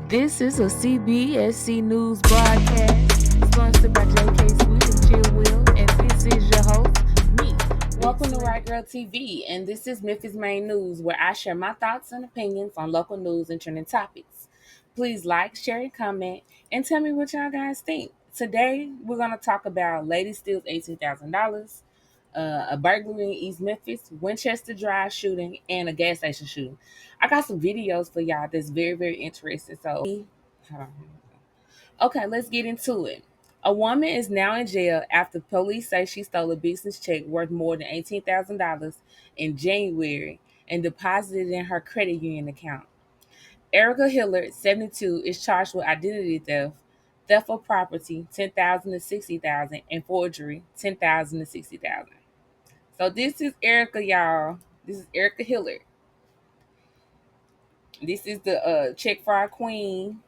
This is a CBSC News broadcast sponsored by JK Sweet and Chill Will, and this is your host, me. Welcome to Right Girl TV, and this is Memphis Main News, where I share my thoughts and opinions on local news and trending topics. Please like, share, and comment, and tell me what y'all guys think. Today, we're going to talk about lady steals $18,000, a burglary in East Memphis, Winchester Drive shooting, and a gas station shooting. I got some videos for y'all that's very, very interesting. So, hold on. Okay, let's get into it. A woman is now in jail after police say she stole a business check worth more than $18,000 in January and deposited it in her credit union account. Erica Hillard, 72, is charged with identity theft, theft of property, 10,000 to 60,000, and forgery, 10,000 to 60,000. So this is Erica, y'all. This is Erica Hillard. This is the check fraud queen.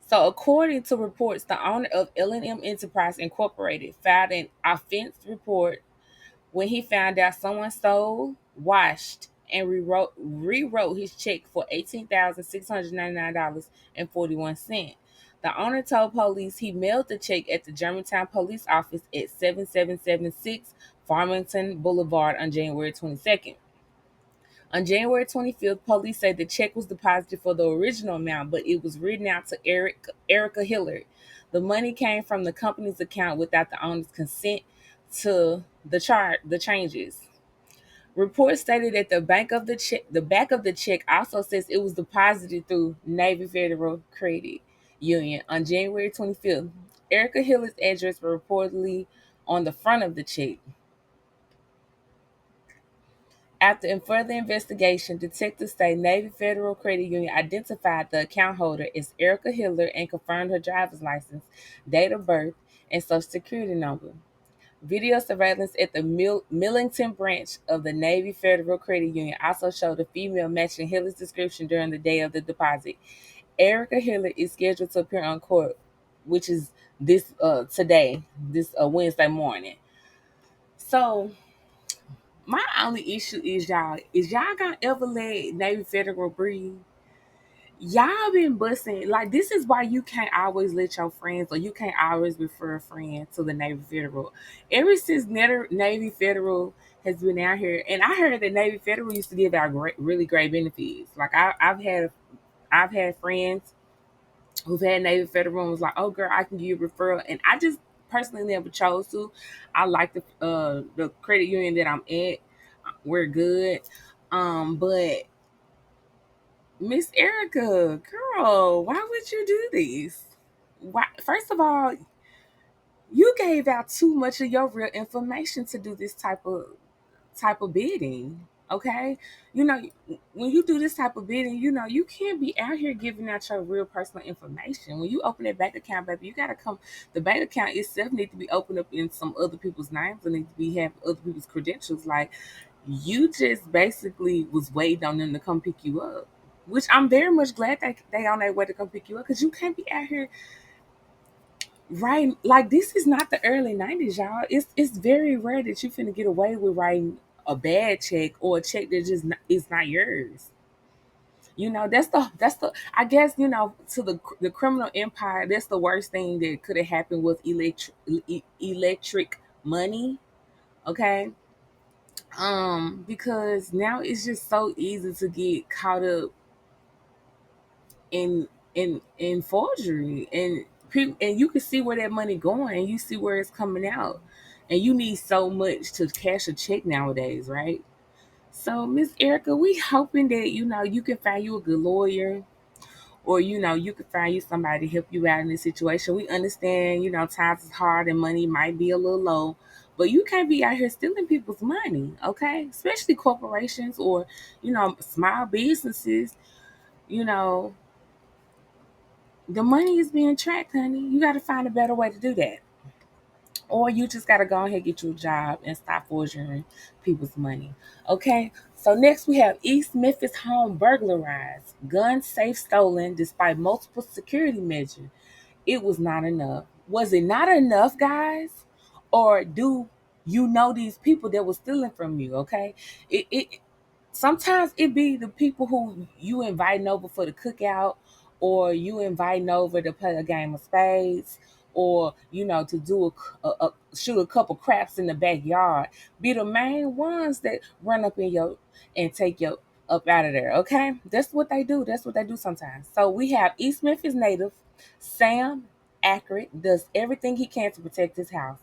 So according to reports, the owner of L&M Enterprise Incorporated filed an offense report when he found out someone stole, washed, and rewrote his check for $18,699.41. The owner told police he mailed the check at the Germantown Police Office at 7776 Farmington Boulevard on January 22nd. On January 25th, police said the check was deposited for the original amount, but it was written out to Erica Hillard. The money came from the company's account without the owner's consent to the changes. Reports stated that the back of the check also says it was deposited through Navy Federal Credit Union on January 25th. Erica Hillard's address was reportedly on the front of the check. After further investigation, detectives say Navy Federal Credit Union identified the account holder as Erica Hiller and confirmed her driver's license, date of birth, and social security number. Video surveillance at the Millington branch of the Navy Federal Credit Union also showed a female matching Hiller's description during the day of the deposit. Erica Hiller is scheduled to appear on court, which is this today, this Wednesday morning. So my only issue is y'all gonna ever let Navy Federal breathe? Y'all been busting like this is why you can't always let your friends or you can't always refer a friend to the Navy Federal. Ever since Navy Federal has been out here, and I heard that Navy Federal used to give out really great benefits. Like I've had friends who've had Navy Federal and was like, "Oh, girl, I can give you a referral," and I just personally never chose to. I like the credit union that I'm at. We're good. But Miss Erica, girl, why would you do this? Why? First of all, you gave out too much of your real information to do this type of bidding. Okay, you know when you do this type of bidding, you can't be out here giving out your real personal information. When you open that bank account, baby, you gotta come. The bank account itself needs to be opened up in some other people's names and need to be have other people's credentials. Like you just basically was waiting on them to come pick you up, which I'm very much glad that they on their way to come pick you up because you can't be out here writing like this is not the early 90s, y'all. It's very rare that you finna get away with writing a bad check or a check that just is not yours. That's the I guess to the criminal empire. That's the worst thing that could have happened with electric money. Okay, because now it's just so easy to get caught up in forgery and people, and you can see where that money going and you see where it's coming out, and you need so much to cash a check nowadays, right? So Miss Erica, we hoping that you can find you a good lawyer, or you can find you somebody to help you out in this situation. We understand times is hard and money might be a little low, but you can't be out here stealing people's money, okay? Especially corporations or small businesses. you know the money is being tracked, honey. You got to find a better way to do that. Or you just got to go ahead and get you a job and stop forging people's money. Okay? So next we have East Memphis home burglarized. Gun safe stolen despite multiple security measures. It was not enough. Was it not enough, guys? Or do you know these people that were stealing from you? Okay? It sometimes it be the people who you inviting over for the cookout, or you inviting over to play a game of spades, or to do shoot a couple craps in the backyard, be the main ones that run up in your and take your up out of there. Okay, that's what they do. That's what they do sometimes. So we have East Memphis native Sam Accurate does everything he can to protect his house.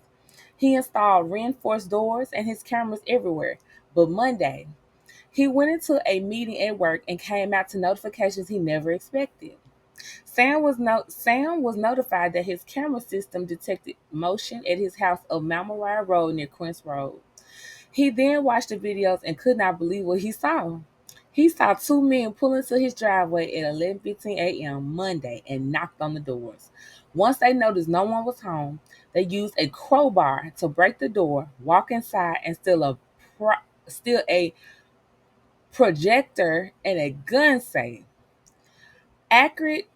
He installed reinforced doors and his cameras everywhere. But Monday, he went into a meeting at work and came out to notifications he never expected. Sam was notified that his camera system detected motion at his house of Mamawire Road near Quince Road. He then watched the videos and could not believe what he saw. He saw two men pull into his driveway at 11:15 a.m. Monday and knocked on the doors. Once they noticed no one was home, they used a crowbar to break the door, walk inside, and steal a projector and a gun safe. Accurate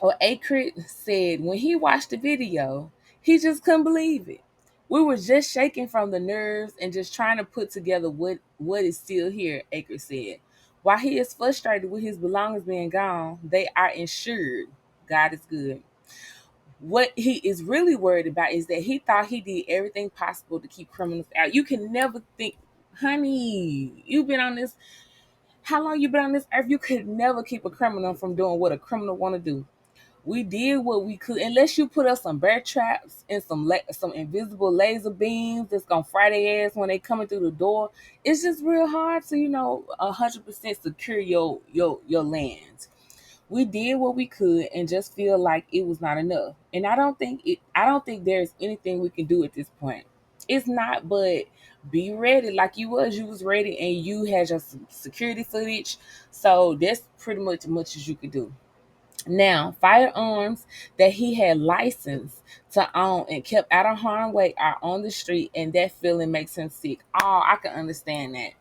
Akrit said when he watched the video, he just couldn't believe it. We were just shaking from the nerves and just trying to put together what is still here, Akrit said. While he is frustrated with his belongings being gone, they are insured. God is good. What he is really worried about is that he thought he did everything possible to keep criminals out. You can never think, honey, you've been on this, how long you been on this earth? You could never keep a criminal from doing what a criminal want to do. We did what we could, unless you put up some bear traps and some invisible laser beams that's gonna fry their ass when they coming through the door. It's just real hard to 100% secure your lands. We did what we could and just feel like it was not enough. And I don't think there's anything we can do at this point. It's not, but be ready like you was ready and you had your security footage. So that's pretty much as you could do. Now, firearms that he had license to own and kept out of harm's way are on the street, and that feeling makes him sick. Oh, I can understand that.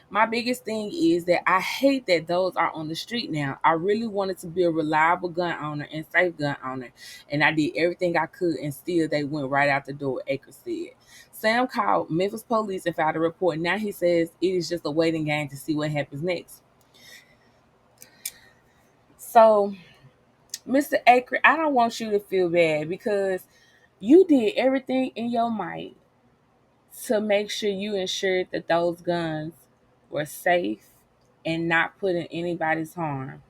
My biggest thing is that I hate that those are on the street now. I really wanted to be a reliable gun owner and safe gun owner, and I did everything I could, and still they went right out the door, Akers said. Sam called Memphis police and filed a report. Now he says it is just a waiting game to see what happens next. So, Mr. Acre, I don't want you to feel bad because you did everything in your might to make sure you ensured that those guns were safe and not put in anybody's harm.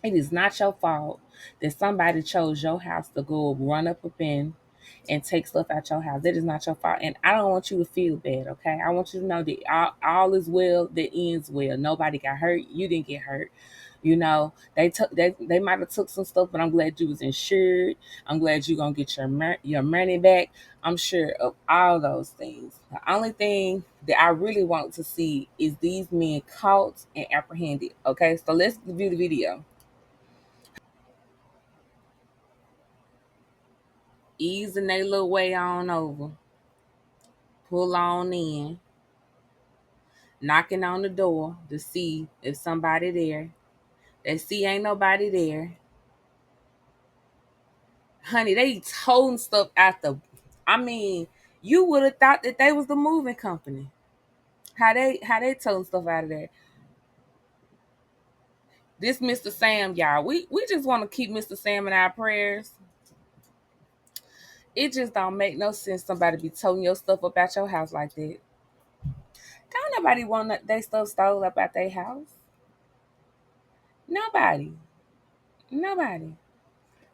It is not your fault that somebody chose your house to go run up in and take stuff out your house. That is not your fault. And I don't want you to feel bad, okay? I want you to know that all is well that ends well. Nobody got hurt. You didn't get hurt. They might have took some stuff, but I'm glad you was insured. I'm glad you're gonna get your money back. I'm sure of all those things. The only thing that I really want to see is these men caught and apprehended. Okay, so let's view the video. Easing their little way on over, pull on in, knocking on the door to see if somebody there. They see ain't nobody there. Honey, they toting stuff out the. I mean, you would have thought that they was the moving company. How they toting stuff out of there. This Mr. Sam, y'all. We just want to keep Mr. Sam in our prayers. It just don't make no sense somebody be toting your stuff up out your house like that. Don't nobody want their stuff stole up out their house. Nobody. Nobody.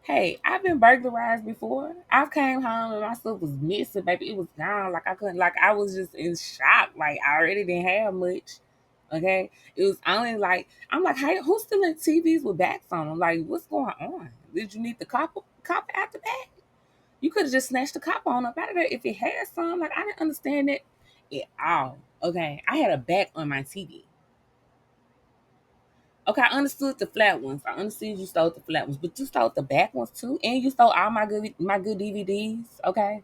Hey, I've been burglarized before. I came home and my stuff was missing, baby. It was gone. Like I couldn't, like I was just in shock. Like I already didn't have much. Okay. It was only like I'm like, hey, who's still in TVs with backs on them? Like, what's going on? Did you need the cop out the back? You could have just snatched the cop on up out of there if it had some. Like I didn't understand it at all. Okay. I had a back on my TV. Okay, I understood the flat ones. I understood you stole the flat ones, but you stole the back ones too, and you stole all my good DVDs. Okay,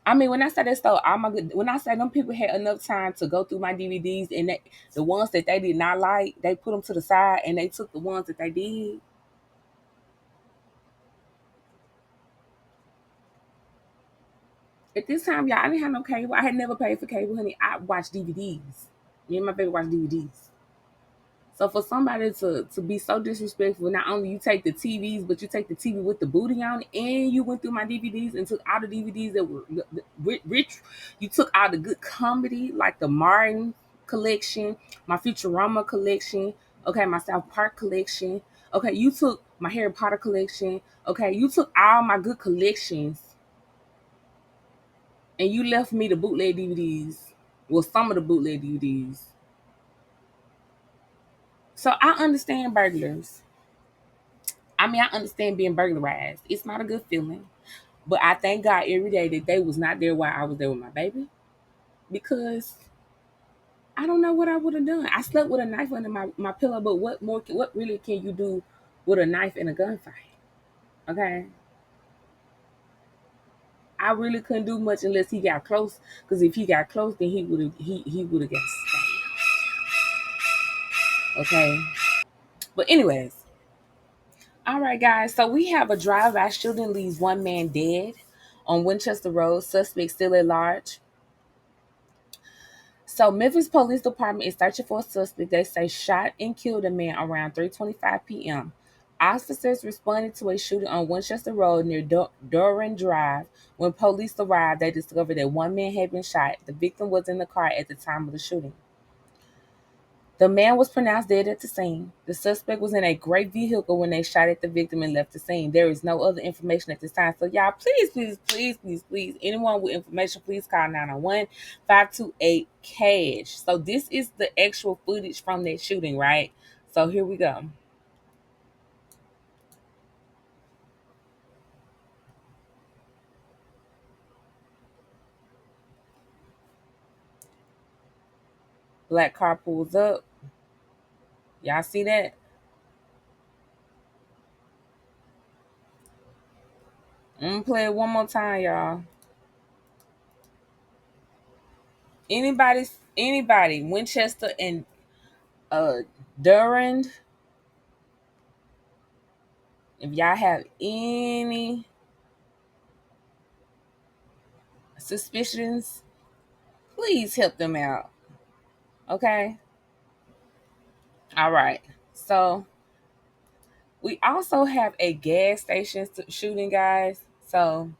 I mean when I say they stole all my good, when I say them people had enough time to go through my DVDs and the ones that they did not like, they put them to the side and they took the ones that they did. At this time, y'all, I didn't have no cable. I had never paid for cable, honey. I watched DVDs. Me and my baby watch DVDs. So for somebody to be so disrespectful, not only you take the TVs, but you take the TV with the booty on it, and you went through my DVDs and took all the DVDs that were rich. You took all the good comedy, like the Martin collection, my Futurama collection, okay, my South Park collection. Okay, you took my Harry Potter collection. Okay, you took all my good collections, and you left me the bootleg DVDs. Well, some of the bootleg DVDs. So I understand burglars. I mean, I understand being burglarized. It's not a good feeling. But I thank God every day that they was not there while I was there with my baby. Because I don't know what I would have done. I slept with a knife under my pillow, but what really can you do with a knife in a gunfight? Okay. I really couldn't do much unless he got close. Because if he got close, then he would have got stabbed. Okay. But anyways, all right, guys. So we have a drive-by shooting leaves one man dead on Winchester Road. Suspect still at large. So Memphis Police Department is searching for a suspect they say shot and killed a man around 3:25 p.m. Officers responded to a shooting on Winchester Road near Doran Drive. When police arrived, they discovered that one man had been shot. The victim was in the car at the time of the shooting. The man was pronounced dead at the scene. The suspect was in a gray vehicle when they shot at the victim and left the scene. There is no other information at this time. So, y'all, please, anyone with information, please call 901 528 cash. So, this is the actual footage from that shooting, right? So, here we go. Black car pulls up. Y'all see that? I'm gonna play it one more time, y'all. Anybody, Winchester and Durand, if y'all have any suspicions, please help them out. Okay. All right. So we also have a gas station shooting, guys. So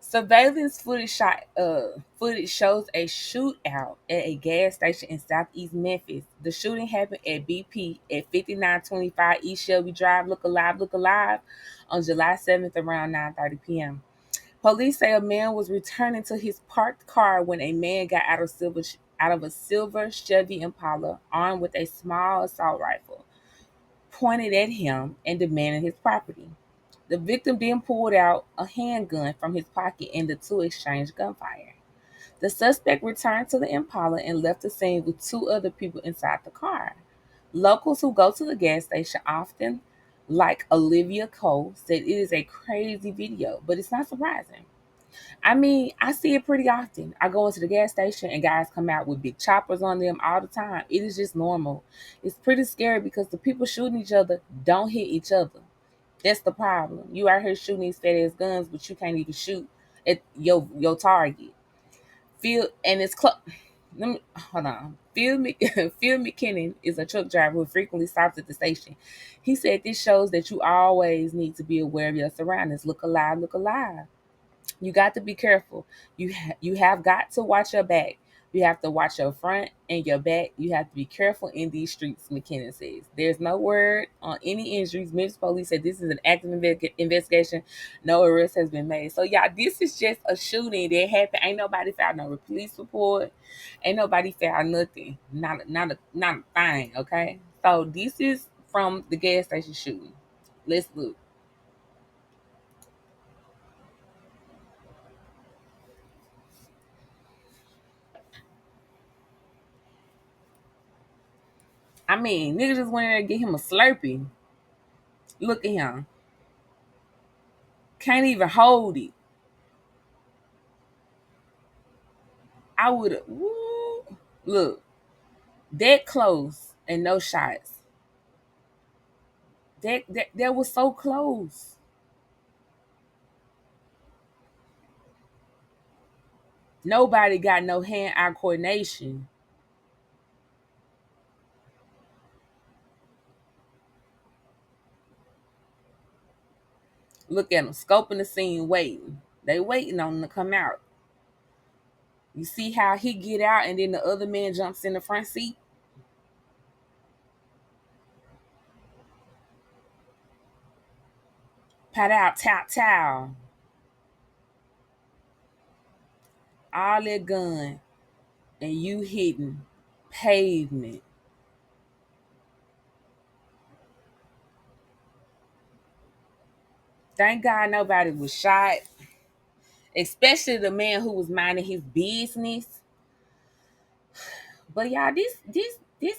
surveillance footage shows a shootout at a gas station in Southeast Memphis. The shooting happened at BP at 5925 East Shelby Drive. Look alive on July 7th around 9:30 p.m. Police say a man was returning to his parked car when a man got out of a silver Chevy Impala armed with a small assault rifle, pointed at him and demanded his property. The victim then pulled out a handgun from his pocket and the two exchanged gunfire. The suspect returned to the Impala and left the scene with two other people inside the car. Locals who go to the gas station often, like Olivia Cole, said it is a crazy video, but it's not surprising. I mean, I see it pretty often. I go into the gas station and guys come out with big choppers on them all the time. It is just normal. It's pretty scary because the people shooting each other don't hit each other. That's the problem. You out here shooting these fat ass guns, but you can't even shoot at your target. Phil and it's close. Let me hold on. Phil McKinnon is a truck driver who frequently stops at the station. He said this shows that you always need to be aware of your surroundings. Look alive, look alive. You got to be careful. You have got to watch your back. You have to watch your front and your back. You have to be careful in these streets, McKinnon says. There's no word on any injuries. Memphis police said this is an active investigation. No arrest has been made. So, y'all, this is just a shooting that happened. Ain't nobody filed no police report. Ain't nobody found nothing. Not a thing, okay? So, this is from the gas station shooting. Let's look. I mean, niggas just went in there and get him a Slurpee. Look at him. Can't even hold it. I would have. Look, that close and no shots. That was so close. Nobody got no hand-eye coordination. Look at them scoping the scene, waiting. They waiting on him to come out. You see how he get out and then the other man jumps in the front seat? Pat out, tap, towel. All that gun. And you hitting pavement. Thank God nobody was shot. Especially the man who was minding his business. But y'all, this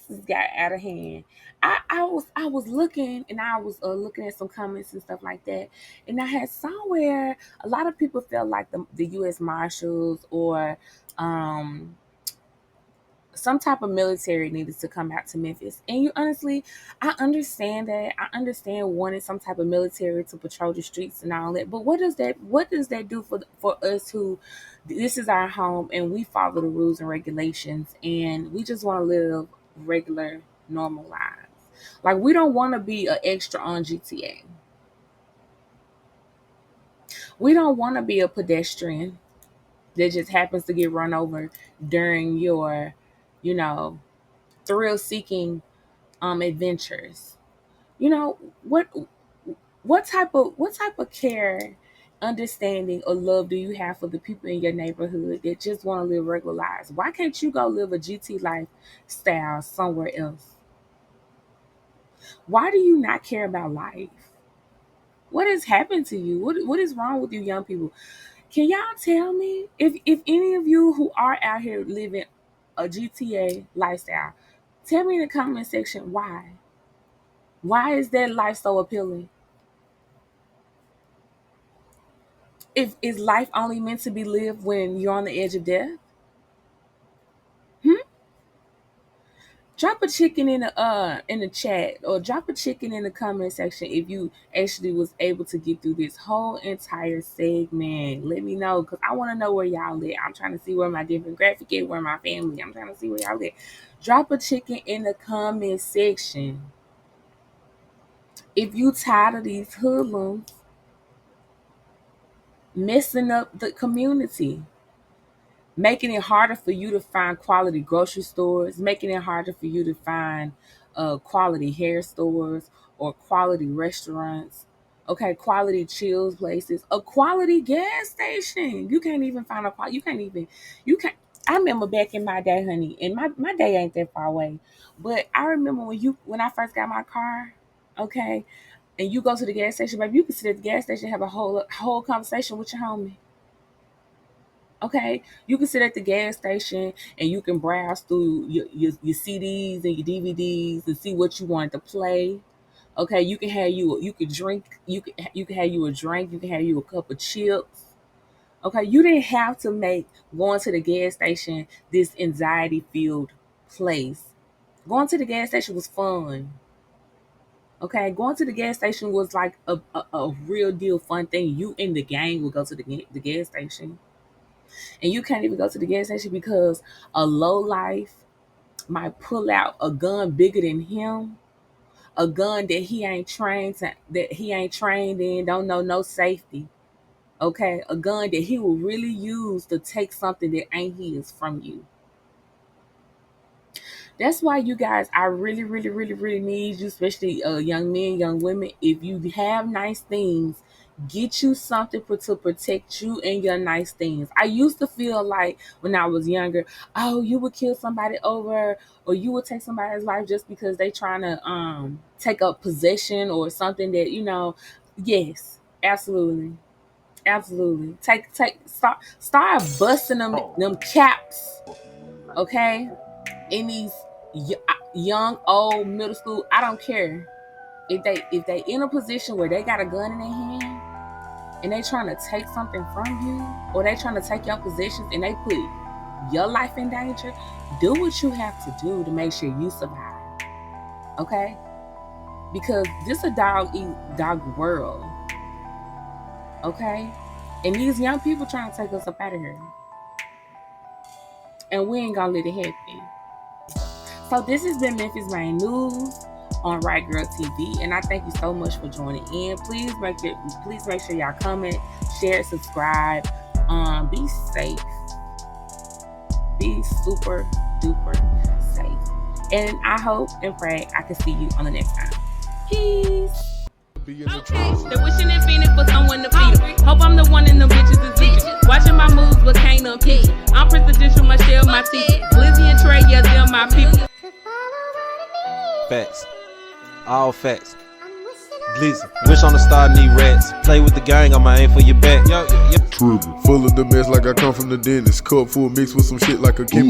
has got out of hand. I was looking and I was looking at some comments and stuff like that, and I had somewhere a lot of people felt like the U.S. Marshals or um some type of military needed to come out to Memphis. And you honestly, I understand that. I understand wanting some type of military to patrol the streets and all that. But what does that do for us who this is our home and we follow the rules and regulations and we just want to live regular normal lives. Like we don't want to be an extra on GTA. We don't want to be a pedestrian that just happens to get run over during your, you know, thrill seeking adventures. You know, what type of care, understanding, or love do you have for the people in your neighborhood that just want to live regular lives? Why can't you go live a GT lifestyle somewhere else? Why do you not care about life? What has happened to you? What is wrong with you young people? Can y'all tell me if any of you who are out here living a GTA lifestyle, tell me in the comment section why. Why is that life so appealing? If is life only meant to be lived when you're on the edge of death? Hmm? Drop a chicken in the chat or drop a chicken in the comment section if you actually was able to get through this whole entire segment. Let me know because I want to know where y'all at. I'm trying to see where my demographic is, where my family. I'm trying to see where y'all at. Drop a chicken in the comment section. If you tired of these hoodlums messing up the community, making it harder for you to find quality grocery stores, making it harder for you to find quality hair stores or quality restaurants, okay, quality chills places, a quality gas station. You can't even find a quality, you can't. I remember back in my day, honey, and my day ain't that far away, but I remember when I first got my car, okay, and you go to the gas station, baby, you can sit at the gas station, have a whole conversation with your homie. Okay, you can sit at the gas station and you can browse through your CDs and your DVDs and see what you want to play. Okay, you can drink, you can have you a drink, you can have you a cup of chips. Okay, you didn't have to make going to the gas station this anxiety filled place. Going to the gas station was fun. Okay, going to the gas station was like a real deal fun thing. You and the gang would go to the gas station and you can't even go to the gas station because a low life might pull out a gun bigger than him, a gun that he ain't trained in, don't know no safety. Okay, a gun that he will really use to take something that ain't his from you. That's why you guys, I really, really, really, really need you, especially young men, young women. If you have nice things, get you something to protect you and your nice things. I used to feel like when I was younger, oh, you would kill somebody over, or you would take somebody's life just because they trying to take up possession or something that Yes, absolutely, absolutely. Start busting them caps, okay? In these young, old, middle school, I don't care if they in a position where they got a gun in their hand and they trying to take something from you or they trying to take your possessions and they put your life in danger. Do what you have to do to make sure you survive, okay? Because this a dog eat dog world, okay? And these young people trying to take us up out of here, and we ain't gonna let it happen. So this has been Memphis Main News. on Right Girl TV. And I thank you so much for joining in. Please make sure y'all comment, share, subscribe. Be safe. Be super duper safe. And I hope and pray I can see you on the next time. Peace. Okay, they're wishing and fiending for someone to feed them. Hope I'm the one in them bitches is leaving. Watching my moves but can't unpeach. I'm presidential, Michelle, my teacher. Glizzy and Trey, yeah, they're my people. Facts. All facts. Glizzy. Wish on the star, need rats. Play with the gang, I'ma aim for your back. Yo. Full of the mess like I come from the dentist. Cup full mixed with some shit like a chemist.